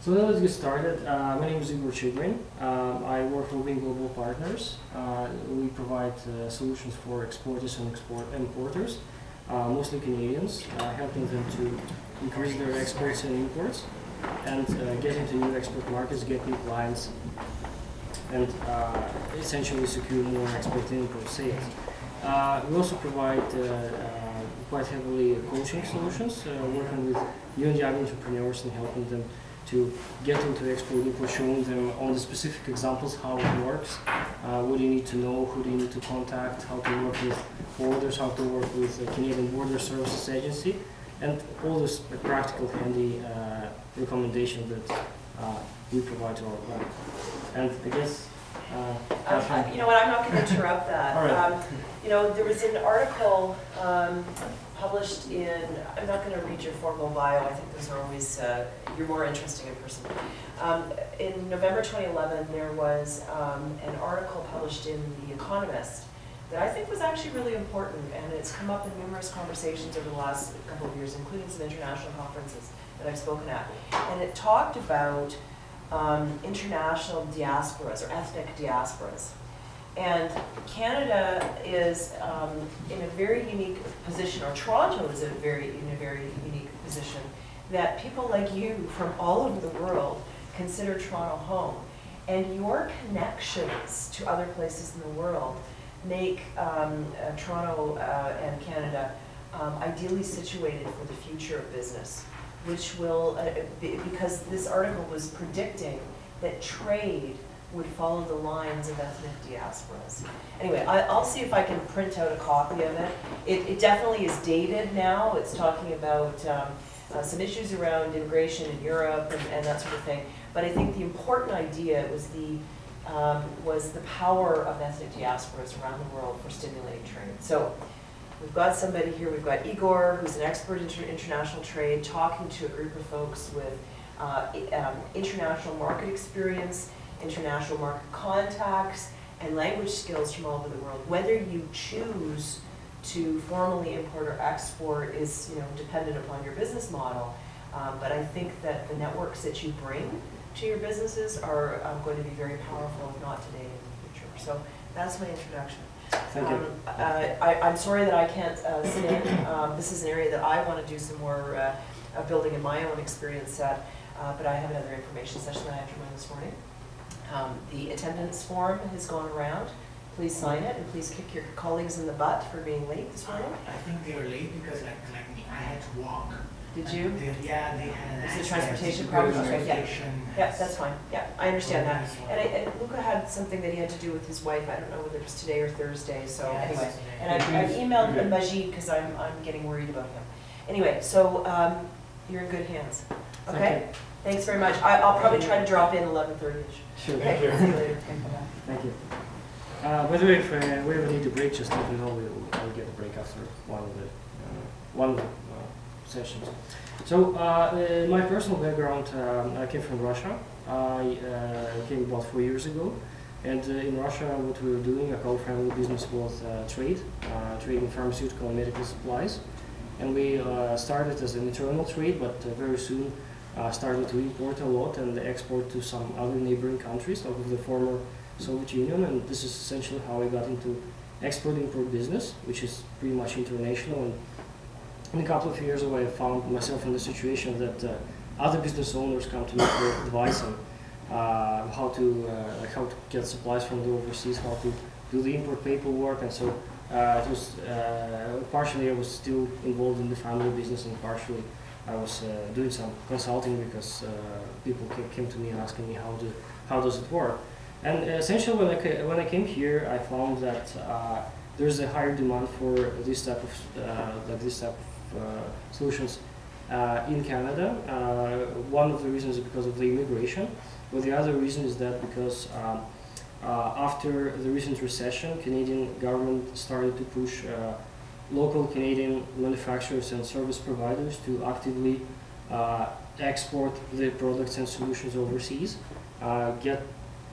So now let's get started. My name is Igor. I work for Wing Global Partners. We provide solutions for exporters and importers, mostly Canadians, helping them to increase their exports and imports and get into new export markets, get new clients, and essentially secure more export and import sales. We also provide quite heavily coaching solutions, working with young entrepreneurs and helping them to get into export import, showing them on the specific examples how it works, what do you need to know, who do you need to contact, how to work with borders, how to work with the Canadian Border Services Agency, and all this practical, handy recommendations that we provide to our clients. And I guess you know what, I'm not going to interrupt that. Right. You know, there was an article published in, I'm not going to read your formal bio, I think those are always, you're more interesting in person. In November 2011, there was an article published in The Economist that I think was actually really important, and it's come up in numerous conversations over the last couple of years, including some international conferences that I've spoken at. And it talked about international diasporas, or ethnic diasporas. And Canada is in a very unique position, or Toronto is in a very unique position, that people like you from all over the world consider Toronto home. And your connections to other places in the world make Toronto and Canada ideally situated for the future of business, which will, because this article was predicting that trade would follow the lines of ethnic diasporas. Anyway, I'll see if I can print out a copy of it. It definitely is dated now. It's talking about some issues around immigration in Europe and that sort of thing. But I think the important idea was the power of ethnic diasporas around the world for stimulating trade. So we've got somebody here, we've got Igor, who's an expert in international trade, talking to a group of folks with international market experience, international market contacts, and language skills from all over the world. Whether you choose to formally import or export is, dependent upon your business model. But I think that the networks that you bring to your businesses are going to be very powerful, if not today, in the future. So that's my introduction. Thank you. I'm sorry that I can't sit in. This is an area that I want to do some more building in my own experience at, but I have another information session that I have to run this morning. The attendance form has gone around. Please sign it, and please kick your colleagues in the butt for being late this morning. I think they were late because, like me, I had to walk. Did you? Yeah, they had. Is it a transportation problem? Okay, yeah, that's fine. Yeah, I understand that. And Luca had something that he had to do with his wife. I don't know whether it was today or Thursday. So anyway, and I've emailed Majid because I'm getting worried about him. Anyway, so you're in good hands. Okay. Thanks very much. I'll probably try to drop in 11:30ish. Sure. Okay. See you later. Thank you. By the way, if we ever need a break, just let me know. I'll get a break after one of the sessions. So my personal background, I came from Russia. I came about 4 years ago, and in Russia, what we were doing, our family business was trading pharmaceutical and medical supplies, and we started as an internal trade, but very soon started to import a lot and export to some other neighboring countries of the former Soviet Union, and this is essentially how I got into export-import business, which is pretty much international. And in a couple of years ago, I found myself in the situation that other business owners come to me for advice on how to get supplies from the overseas, how to do the import paperwork, and so it was partially I was still involved in the family business, and partially I was doing some consulting because people came to me asking me how does it work. And essentially, when I came here, I found that there's a higher demand for this type of solutions in Canada. One of the reasons is because of the immigration, but the other reason is that because after the recent recession, Canadian government started to push local Canadian manufacturers and service providers to actively export their products and solutions overseas, get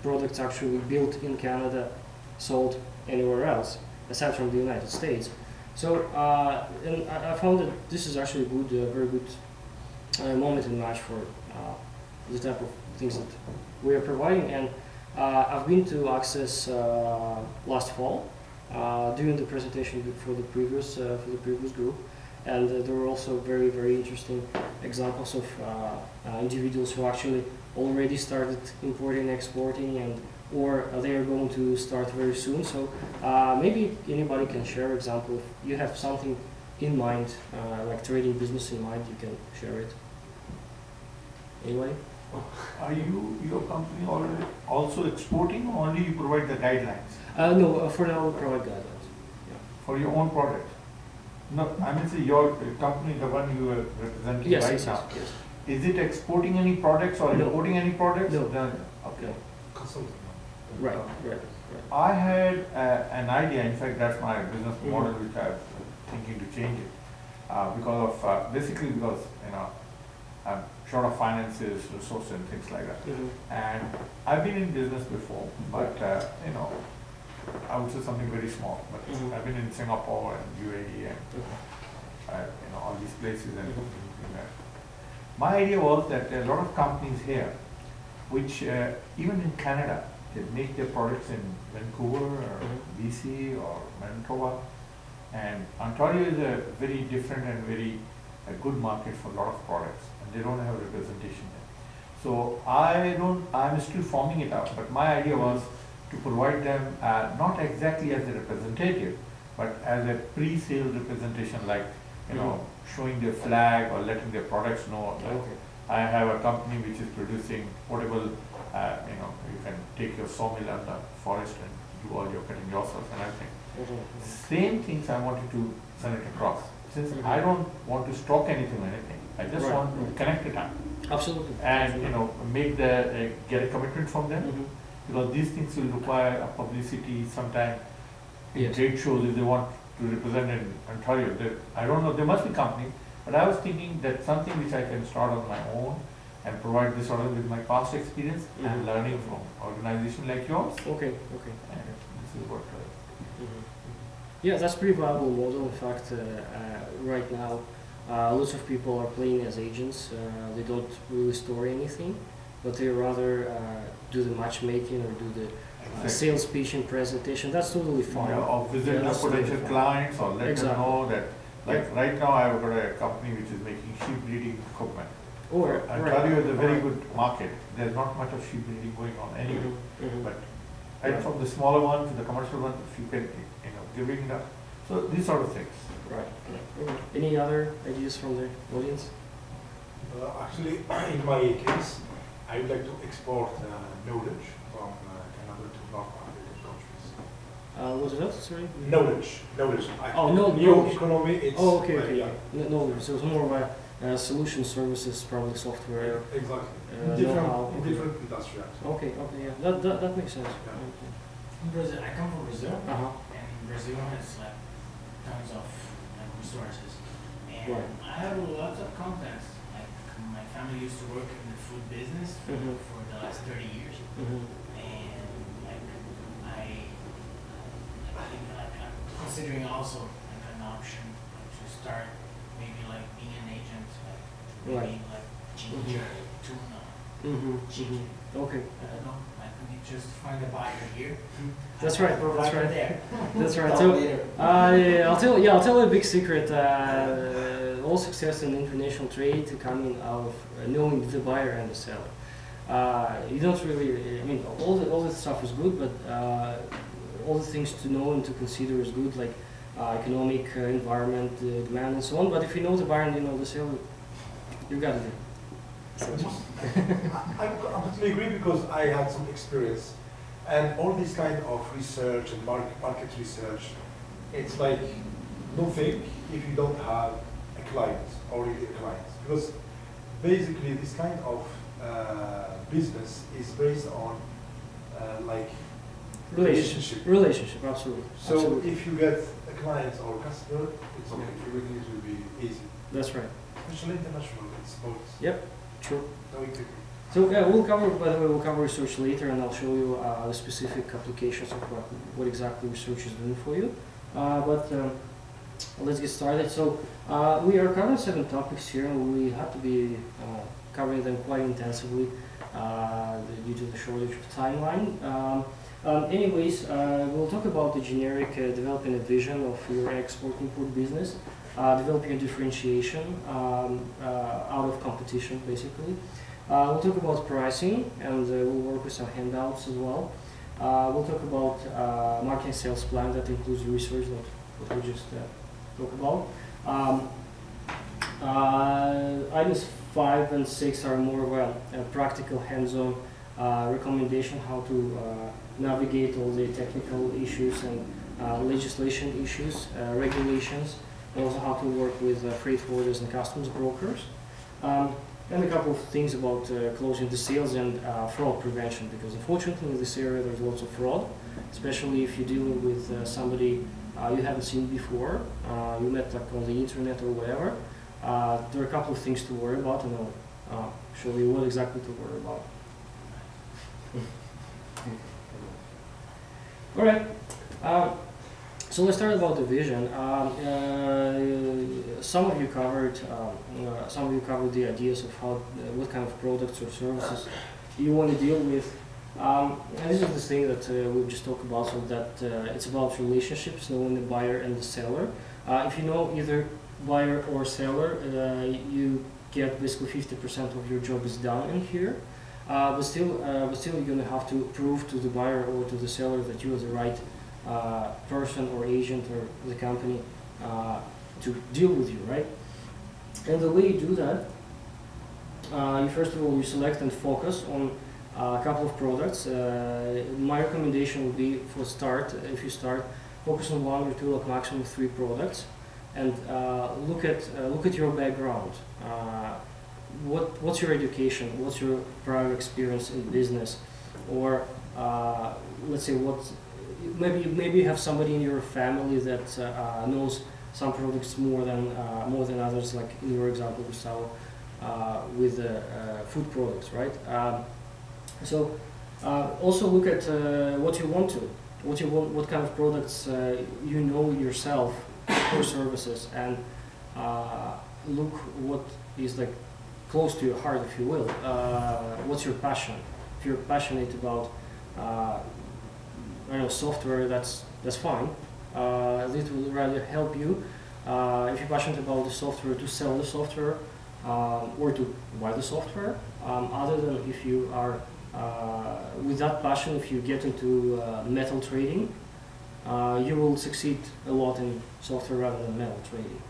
products actually built in Canada, sold anywhere else, aside from the United States. So, and I found that this is actually a good, very good moment and match for the type of things that we are providing. And I've been to Access last fall during the presentation for the previous group, and there were also very interesting examples of individuals who actually already started importing and exporting, and or they are going to start very soon. So maybe anybody can share an example. If you have something in mind, like trading business in mind, you can share it. Anybody? Are your company already also exporting, or only you provide the guidelines No, for now we provide guidelines. for your own product? No, I mean, say your company, the one you are representing Yes, right yes, now, yes. is it exporting any products or No. importing any products? No. Okay. Right. I had an idea, in fact, that's my business model, which I'm thinking to change it. Because of, basically because, I'm short of finances, resources and things like that. And I've been in business before, but, I would say something very small, but I've been in Singapore and UAE and, all these places and my idea was that there are a lot of companies here, which even in Canada, they make their products in Vancouver or BC or Manitoba. And Ontario is a very different and very good market for a lot of products, and they don't have representation there. So I'm still forming it out, but my idea was to provide them not exactly as a representative, but as a pre-sale representation, like, showing their flag or letting their products know that I have a company which is producing portable, you can take your sawmill and the forest and do all your cutting yourself and everything. Same things I wanted to send it across. Since I don't want to stock anything, I just want to connect it up. Absolutely. And, make get a commitment from them, because these things will require a publicity sometime in trade shows if they want to represent in Ontario. I don't know, there must be companies, but I was thinking that something which I can start on my own and provide this order with my past experience and learning from organization like yours. Okay. And this is what. Yeah, that's pretty viable model. In fact, right now, lots of people are playing as agents. They don't really store anything, but they rather do the matchmaking or do the sales pitch and presentation. That's totally fine. Or visit the potential clients or let them know that, like right now I've got a company which is making sheep breeding equipment. Ontario is a very good market. There's not much of sheep breeding going on anyway. But right from the smaller one to the commercial one, if you can, giving it up. So these sort of things. Right. Any other ideas from the audience? Actually, in my case, I would like to export knowledge from Canada to North African countries. What's that? Sorry. Knowledge. New economy. It's okay. yeah. Knowledge. So it's more of a solution services, probably software. Exactly. Know-how. Different industry. Okay. Yeah. That makes sense. In Brazil, I come from Brazil, and Brazil has like tons of resources, and I have lots of contacts. Like my family used to work in the food business for the last 30 years, and like I think I'm considering also like an option to start maybe like being an agent, like maybe like ginger, tuna, chicken. Okay. I don't know. Just find a buyer here. That's right. There. That's right. So, I'll tell you a big secret. All success in international trade coming out of knowing the buyer and the seller. You don't really. I mean, all this stuff is good, but all the things to know and to consider is good, like economic environment, demand, and so on. But if you know the buyer and you know the seller, you got it. I completely agree, because I had some experience, and all this kind of research and market research, it's like nothing if you don't have a client or a client, because basically this kind of business is based on like relationship. Relationship, absolutely. So absolutely. if you get a client or a customer, it's okay. Everything will be easy. That's right. Especially international, it's both. Yep. True. No integrity. So yeah, we'll cover research later, and I'll show you the specific applications of what exactly research is doing for you. But let's get started. So we are covering 7 topics here, and we have to be covering them quite intensively due to the shortage of timeline. Anyways, we'll talk about the generic developing a vision of your export-import business, developing a differentiation out of competition, basically. We'll talk about pricing, and we'll work with some handouts as well. We'll talk about marketing sales plan that includes research, that we just talked about. Items 5 and 6 are more of a practical, hands-on recommendation how to navigate all the technical issues and legislation issues, regulations, and also how to work with freight forwarders and customs brokers. And a couple of things about closing the sales and fraud prevention, because unfortunately in this area there's lots of fraud, especially if you're dealing with somebody you haven't seen before, you met like on the internet or whatever. There are a couple of things to worry about, and I'll show you what exactly to worry about. All right. So let's start about the vision. Some of you covered the ideas of how, what kind of products or services you want to deal with. And this is the thing that we've just talked about, so that it's about relationships, knowing the buyer and the seller. If you know either buyer or seller, you get basically 50% of your job is done in here. But still you're going to have to prove to the buyer or to the seller that you are the right person or agent or the company to deal with you, right? And the way you do that, you first of all, you select and focus on a couple of products. My recommendation would be, for start, if you start, focus on 1 or 2, like maximum 3 products, and look at your background. What's your education? What's your prior experience in business? Or let's say maybe you have somebody in your family that knows some products more than others. Like in your example, Gustavo, with food products, right? So also look at what you want to, what kind of products you know yourself or services, and look what is like close to your heart, if you will. What's your passion? If you're passionate about I don't know, software, that's fine. This will rather help you if you're passionate about the software, to sell the software or to buy the software. Other than if you are with that passion, if you get into metal trading, you will succeed a lot in software rather than metal trading.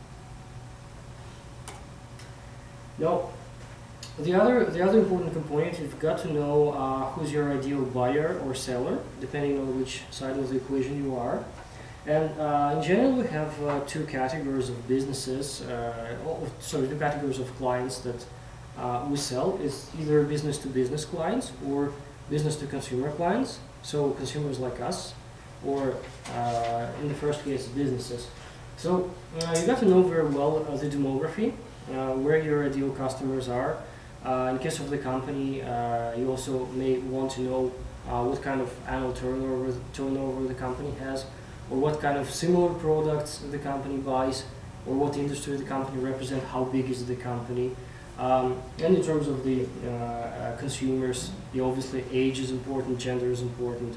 Now, the other important component, you've got to know who's your ideal buyer or seller, depending on which side of the equation you are. And in general, we have 2 categories of businesses, sorry, 2 categories of clients that we sell. Is either business-to-business clients or business-to-consumer clients, so consumers like us, or in the first case, businesses. So you got to know very well the demography, where your ideal customers are. In case of the company, you also may want to know what kind of annual turnover the company has, or what kind of similar products the company buys, or what industry the company represents, how big is the company. And in terms of the consumers, obviously age is important, gender is important,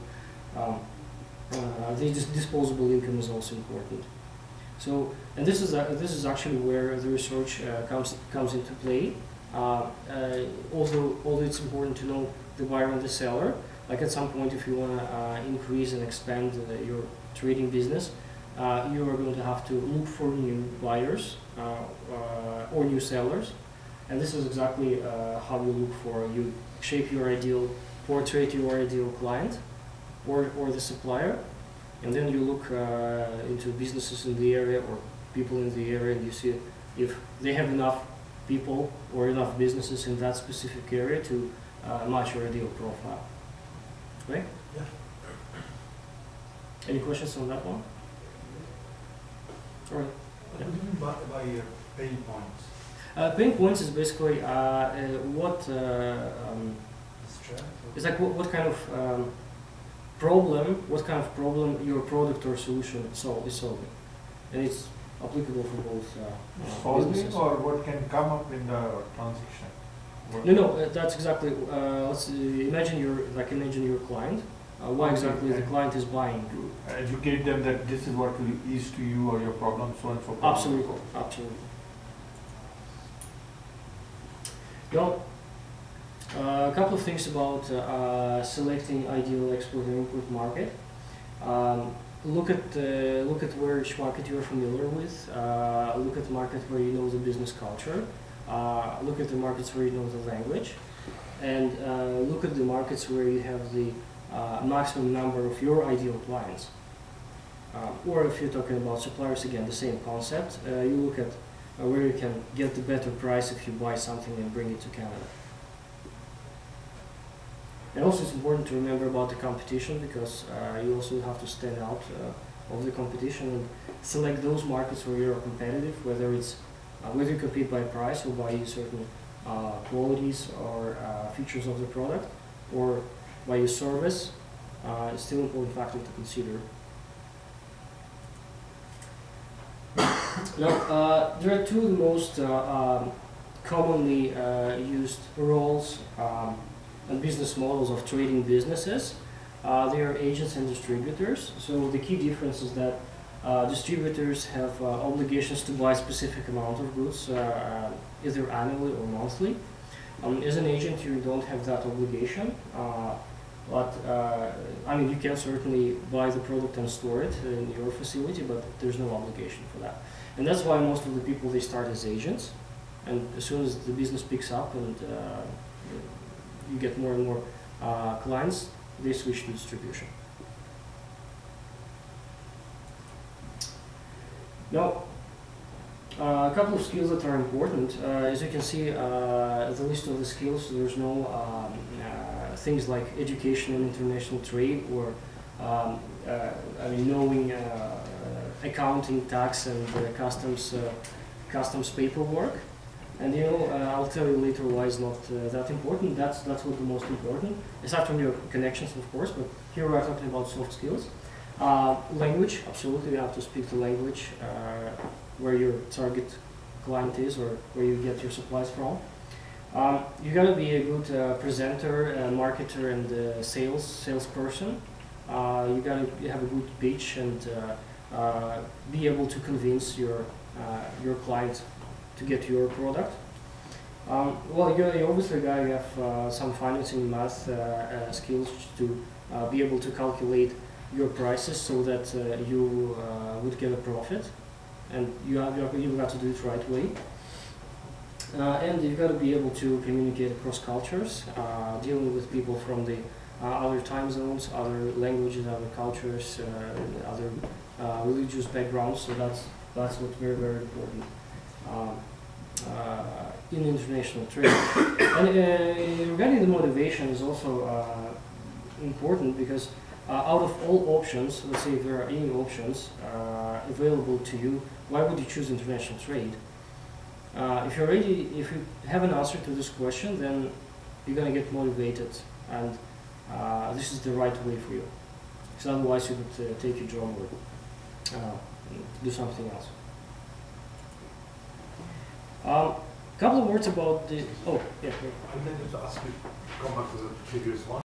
the disposable income is also important. So, and this is actually where the research comes into play. Although it's important to know the buyer and the seller, like at some point if you want to increase and expand your trading business, you are going to have to look for new buyers or new sellers, and this is exactly how you look for, you shape your ideal, portrait your ideal client or the supplier, and then you look into businesses in the area or people in the area, and you see if they have enough people or enough businesses in that specific area to match your ideal profile. Right? Yeah. Any questions on that one? All right. What do you mean by pain points? Pain points is basically it's like what kind of problem your product or solution is solving, and it's applicable for both solving businesses. or what can come up in the transaction? No, that's exactly. Let's imagine your client. Why exactly the client is buying? Educate them that this is what will ease to you or your problem, so and so. Absolutely, absolutely. Well, a couple of things about selecting ideal export and import market. Look at which market you are familiar with. Look at the market where you know the business culture. Look at the markets where you know the language, and look at the markets where you have the maximum number of your ideal clients. Or if you're talking about suppliers, again, the same concept. You look at where you can get the better price if you buy something and bring it to Canada. And also it's important to remember about the competition, because you also have to stand out of the competition and select those markets where you're competitive, whether you compete by price or by certain qualities or features of the product, or by your service. It's still an important factor to consider. Now, there are two of the most commonly used roles and business models of trading businesses. They are agents and distributors. So the key difference is that distributors have obligations to buy a specific amount of goods, either annually or monthly. As an agent, you don't have that obligation, but I mean, you can certainly buy the product and store it in your facility, but there's no obligation for that. And that's why most of the people, they start as agents, and as soon as the business picks up and you get more and more clients, they switch to distribution. Now, a couple of skills that are important. As you can see, the list of the skills, there's no things like education and international trade, or I mean, knowing accounting, tax, and customs paperwork. And you know, I'll tell you later why it's not that important. That's what the most important. Aside from your connections, of course, but here we are talking about soft skills. Language, absolutely, you have to speak the language where your target client is, or where you get your supplies from. You gotta be a good presenter, marketer, and salesperson. You gotta have a good pitch and be able to convince your client to get your product. Well, you obviously gotta have some financing, math skills to be able to calculate your prices so that you would get a profit, and you've got to do it the right way. And you've got to be able to communicate across cultures, dealing with people from the other time zones, other languages, other cultures, other religious backgrounds. So that's what's very, very important in international trade. And regarding the motivation is also important, because out of all options, let's say if there are any options available to you, why would you choose international trade? If you have an answer to this question, then you're gonna get motivated, and this is the right way for you. Because otherwise you could take your job or do something else. Couple of words about the, oh, yeah. I wanted to ask you, come back to the previous one.